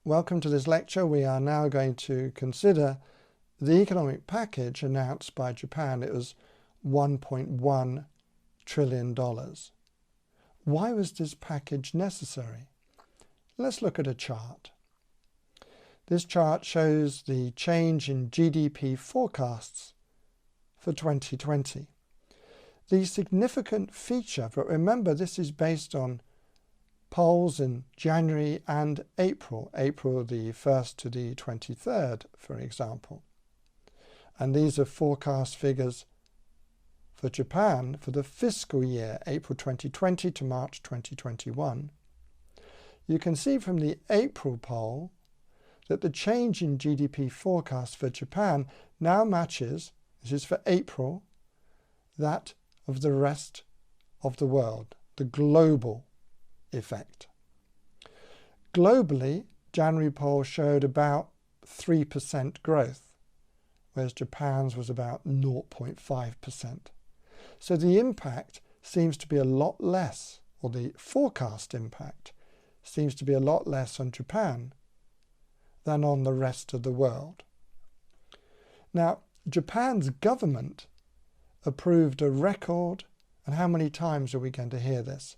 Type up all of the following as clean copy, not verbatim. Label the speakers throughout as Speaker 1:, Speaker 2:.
Speaker 1: Welcome to this lecture. We are now going to consider the economic package announced by Japan. It was $1.1 trillion. Why was this package necessary? Let's look at a chart. This chart shows the change in GDP forecasts for 2020. The significant feature, but remember this is based on polls in January and April the 1st to the 23rd, for example. And these are forecast figures for Japan for the fiscal year, April 2020 to March 2021. You can see from the April poll that the change in GDP forecast for Japan now matches, this is for April, that of the rest of the world, the global effect. Globally, January poll showed about 3% growth, whereas Japan's was about 0.5%. So the impact seems to be a lot less, or the forecast impact seems to be a lot less on Japan than on the rest of the world. Now, Japan's government approved a record, and how many times are we going to hear this?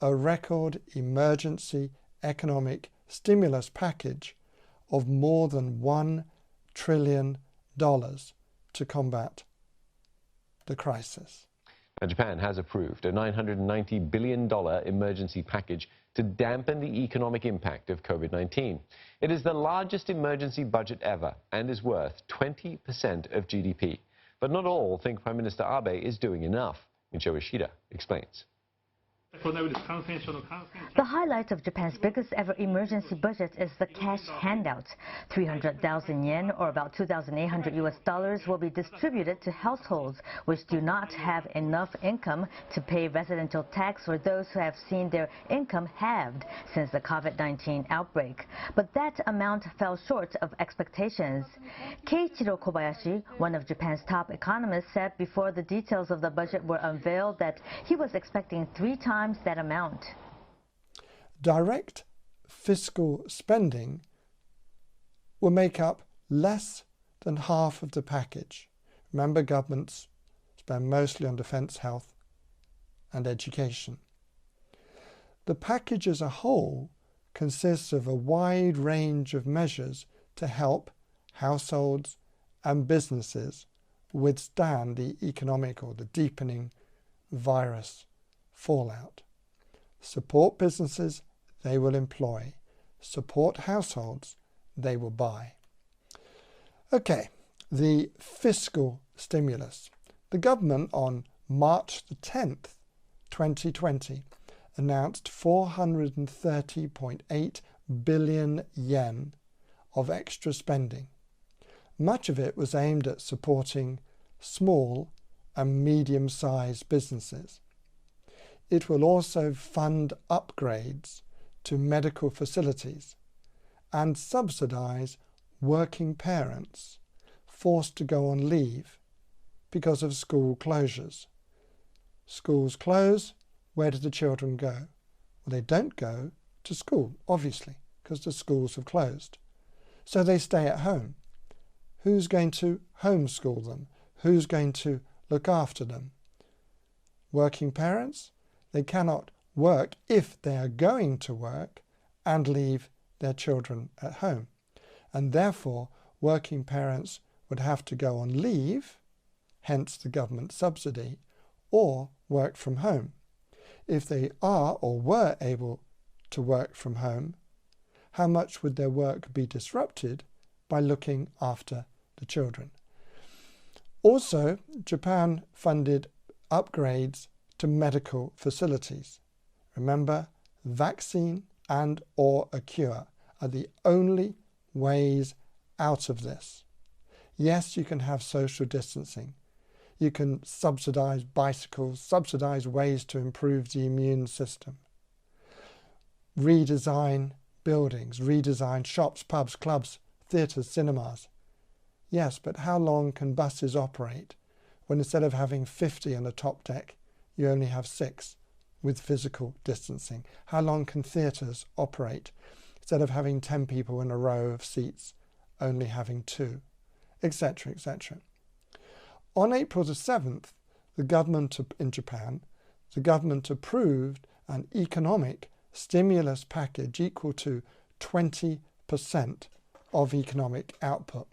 Speaker 1: A record emergency economic stimulus package of more than $1 trillion to combat the crisis.
Speaker 2: Now, Japan has approved a $990 billion emergency package to dampen the economic impact of COVID-19. It is the largest emergency budget ever and is worth 20% of GDP. But not all think Prime Minister Abe is doing enough. Michio Ishida explains.
Speaker 3: The highlight of Japan's biggest ever emergency budget is the cash handout. 300,000 yen, or about $2,800 will be distributed to households which do not have enough income to pay residential tax, or those who have seen their income halved since the COVID-19 outbreak. But that amount fell short of expectations. Keiichiro Kobayashi, one of Japan's top economists, said before the details of the budget were unveiled that he was expecting 3 times that amount.
Speaker 1: Direct fiscal spending will make up less than half of the package. Remember, governments spend mostly on defense, health, and education. The package as a whole consists of a wide range of measures to help households and businesses withstand the economic or the deepening virus fallout. Support businesses, they will employ. Support households, they will buy. Okay, the fiscal stimulus. The government on March the 10th, 2020, announced 430.8 billion yen of extra spending. Much of it was aimed at supporting small and medium-sized businesses. It will also fund upgrades to medical facilities and subsidize working parents forced to go on leave because of school closures. Schools close, where do the children go? Well, they don't go to school, obviously, because the schools have closed. So they stay at home. Who's going to homeschool them? Who's going to look after them? Working parents? They cannot work if they are going to work and leave their children at home. And therefore, working parents would have to go on leave, hence the government subsidy, or work from home. If they are or were able to work from home, how much would their work be disrupted by looking after the children? Also, Japan funded upgrades to medical facilities. Remember, vaccine and or a cure are the only ways out of this. Yes, you can have social distancing. You can subsidize bicycles, subsidize ways to improve the immune system. Redesign buildings, redesign shops, pubs, clubs, theatres, cinemas. Yes, but how long can buses operate when instead of having 50 on the top deck, you only have 6 with physical distancing? How long can theatres operate? instead of having 10 people in a row of seats, only having 2, etc., etc. On April the 7th, the government in Japan, the government approved an economic stimulus package equal to 20% of economic output.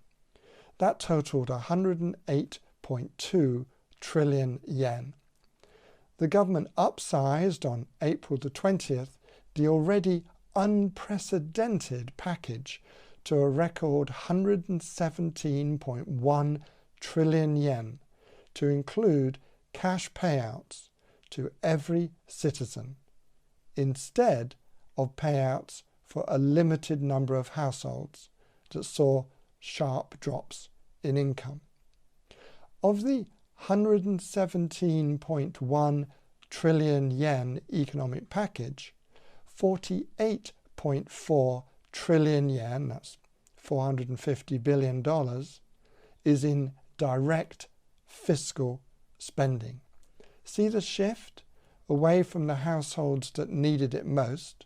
Speaker 1: That totaled 108.2 trillion yen. The government upsized on April the 20th the already unprecedented package to a record 117.1 trillion yen to include cash payouts to every citizen instead of payouts for a limited number of households that saw sharp drops in income. Of the 117.1 trillion yen economic package, 48.4 trillion yen, that's $450 billion, is in direct fiscal spending. See the shift away from the households that needed it most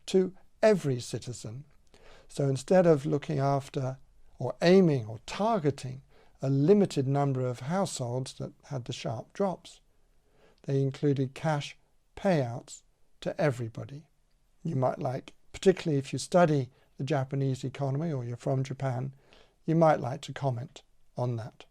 Speaker 1: to every citizen. So instead of looking after or aiming or targeting a limited number of households that had the sharp drops, they included cash payouts to everybody. You might like, particularly if you study the Japanese economy or you're from Japan, you might like to comment on that.